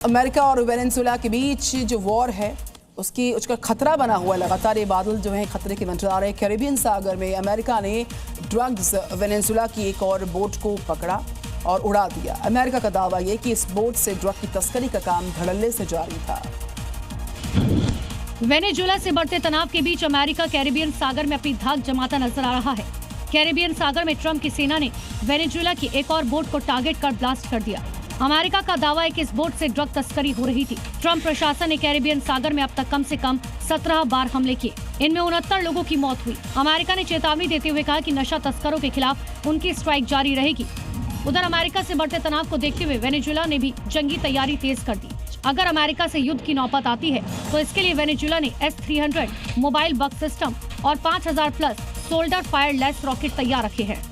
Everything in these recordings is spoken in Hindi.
अमेरिका और वेनेजुएला के बीच जो वॉर है उसका खतरा बना हुआ है। लगातार ये बादल जो है खतरे के मंडरा रहे। कैरिबियन सागर में अमेरिका ने ड्रग्स वेनेजुएला की एक और बोट को पकड़ा और उड़ा दिया। अमेरिका का दावा ये कि इस बोट से ड्रग की तस्करी का काम धड़ल्ले से जारी था। वेनेजुएला से बढ़ते तनाव के बीच अमेरिका कैरिबियन सागर में अपनी धाक जमाता नजर आ रहा है। कैरिबियन सागर में ट्रंप की सेना ने वेनेजुएला की एक और बोट को टारगेट कर ब्लास्ट कर दिया। अमेरिका का दावा है कि इस बोट से ड्रग तस्करी हो रही थी। ट्रंप प्रशासन ने कैरिबियन सागर में अब तक कम से कम 17 बार हमले किए। इनमें 69 लोगों की मौत हुई। अमेरिका ने चेतावनी देते हुए कहा कि नशा तस्करों के खिलाफ उनकी स्ट्राइक जारी रहेगी। उधर अमेरिका से बढ़ते तनाव को देखते हुए वेनेजुएला ने भी जंगी तैयारी तेज कर दी। अगर अमेरिका से युद्ध की नौबत आती है तो इसके लिए वेनेजुएला ने S-300 मोबाइल बग सिस्टम और 5000 plus shoulder fire less rocket तैयार रखे हैं।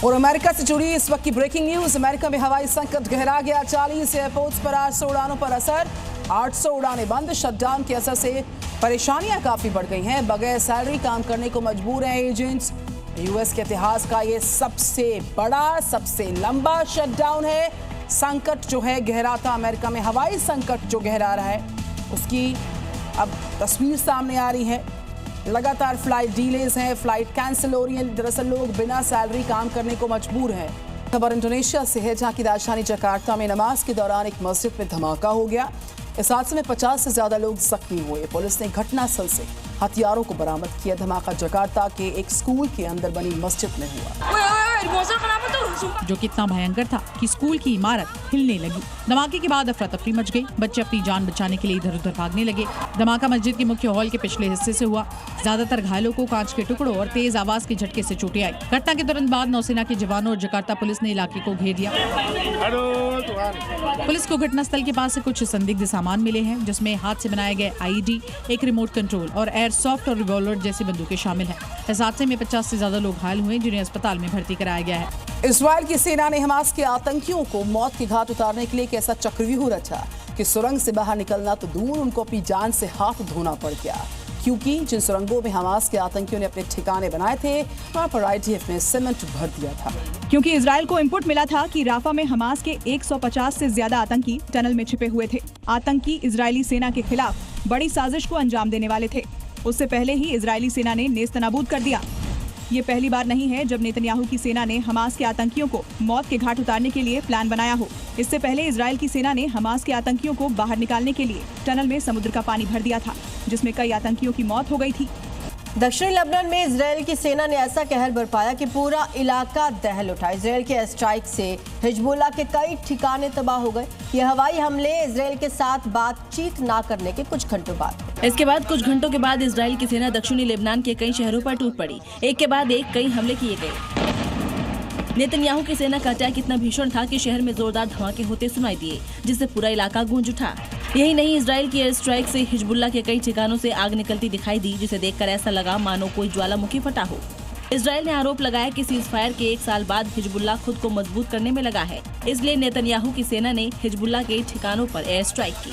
और अमेरिका से जुड़ी इस वक्त की ब्रेकिंग न्यूज। अमेरिका में हवाई संकट गहरा गया। 40 एयरपोर्ट्स पर 800 उड़ानों पर असर। 800 उड़ानें बंद। शटडाउन के असर से परेशानियां काफी बढ़ गई हैं। बगैर सैलरी काम करने को मजबूर हैं एजेंट्स। यूएस के इतिहास का ये सबसे बड़ा, सबसे लंबा शटडाउन है। संकट जो है गहराता अमेरिका में हवाई संकट जो गहरा रहा है उसकी अब तस्वीर सामने आ रही है। लगातार फ्लाइट डीलेज हैं, फ्लाइट कैंसिल हो रही हैं। दरअसल लोग बिना सैलरी काम करने को मजबूर हैं। खबर इंडोनेशिया से है, जहां की राजधानी जकार्ता में नमाज के दौरान एक मस्जिद में धमाका हो गया। इस हादसे में 50 से ज्यादा लोग जख्मी हुए। पुलिस ने घटनास्थल से हथियारों को बरामद किया। धमाका जकार्ता के एक स्कूल के अंदर बनी मस्जिद में हुआ, जो कितना भयंकर था कि स्कूल की इमारत हिलने लगी। धमाके के बाद अफरा तफरी मच गई। बच्चे अपनी जान बचाने के लिए इधर उधर भागने लगे। धमाका मस्जिद के मुख्य हॉल के पिछले हिस्से से हुआ। ज्यादातर घायलों को कांच के टुकड़ों और तेज आवाज के झटके से चोटें आई। घटना के तुरंत बाद नौसेना के जवानों और जकार्ता पुलिस ने इलाके को घेर लिया। पुलिस को घटनास्थल के पास से कुछ संदिग्ध सामान मिले हैं, जिसमें हाथ से बनाए गए IED, एक रिमोट कंट्रोल और एयर सॉफ्ट और रिवॉल्वर जैसी बंदूकें शामिल हैं। इस हादसे में 50 से ज्यादा लोग घायल हुए, जिन्हें अस्पताल में भर्ती कराया गया है। इस्राएल की सेना ने हमास के आतंकियों को मौत के घाट उतारने के लिए एक ऐसा चक्रव्यूह रचा कि सुरंग से बाहर निकलना तो दूर, उनको अपनी जान से हाथ धोना पड़ गया। क्योंकि जिन सुरंगों में हमास के आतंकियों ने अपने ठिकाने बनाए थे, वहां पर IDF ने सीमेंट भर दिया था। क्योंकि इजराइल को इनपुट मिला था कि राफा में हमास के 150 से ज्यादा आतंकी टनल में छिपे हुए थे। आतंकी इजरायली सेना के खिलाफ बड़ी साजिश को अंजाम देने वाले थे। उससे पहले ही इजरायली सेना ने नेस्तनाबूद कर दिया। ये पहली बार नहीं है जब नेतन्याहू की सेना ने हमास के आतंकियों को मौत के घाट उतारने के लिए प्लान बनाया हो। इससे पहले इजराइल की सेना ने हमास के आतंकियों को बाहर निकालने के लिए टनल में समुद्र का पानी भर दिया था, जिसमें कई आतंकियों की मौत हो गई थी। दक्षिणी लेबनान में इजराइल की सेना ने ऐसा कहर बरपाया कि पूरा इलाका दहल उठा। इजराइल के एयर स्ट्राइक से हिजबुल्लाह के कई ठिकाने तबाह हो गए। ये हवाई हमले इजराइल के साथ बातचीत ना करने के कुछ घंटों बाद। इसके बाद कुछ घंटों के बाद इजराइल की सेना दक्षिणी लेबनान के कई शहरों पर टूट पड़ी। एक के बाद एक कई हमले किए गए। नेतन्याहू की सेना का अटैक इतना भीषण था कि शहर में जोरदार धमाके होते सुनाई दिए, जिससे पूरा इलाका गूंज उठा। यही नहीं, इजराइल की एयर स्ट्राइक से हिजबुल्लाह के कई ठिकानों से आग निकलती दिखाई दी, जिसे देखकर ऐसा लगा मानो कोई ज्वालामुखी फटा हो। इजराइल ने आरोप लगाया कि सीज फायर के 1 साल बाद हिजबुल्लाह खुद को मजबूत करने में लगा है। इसलिए नेतन्याहू की सेना ने हिजबुल्लाह के ठिकानों पर एयर स्ट्राइक की।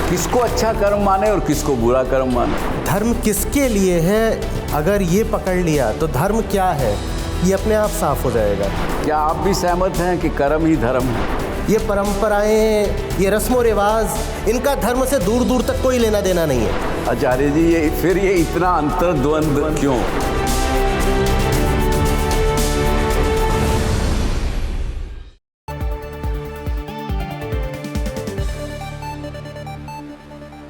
किसको अच्छा कर्म माने और किसको बुरा कर्म माने, धर्म किसके लिए है, अगर ये पकड़ लिया तो धर्म क्या है ये अपने आप साफ हो जाएगा। क्या आप भी सहमत हैं कि कर्म ही धर्म है? ये परंपराएं, ये रस्मों रिवाज, इनका धर्म से दूर दूर तक कोई लेना देना नहीं है। आचार्य जी, ये इतना अंतर्द्वंद क्यों?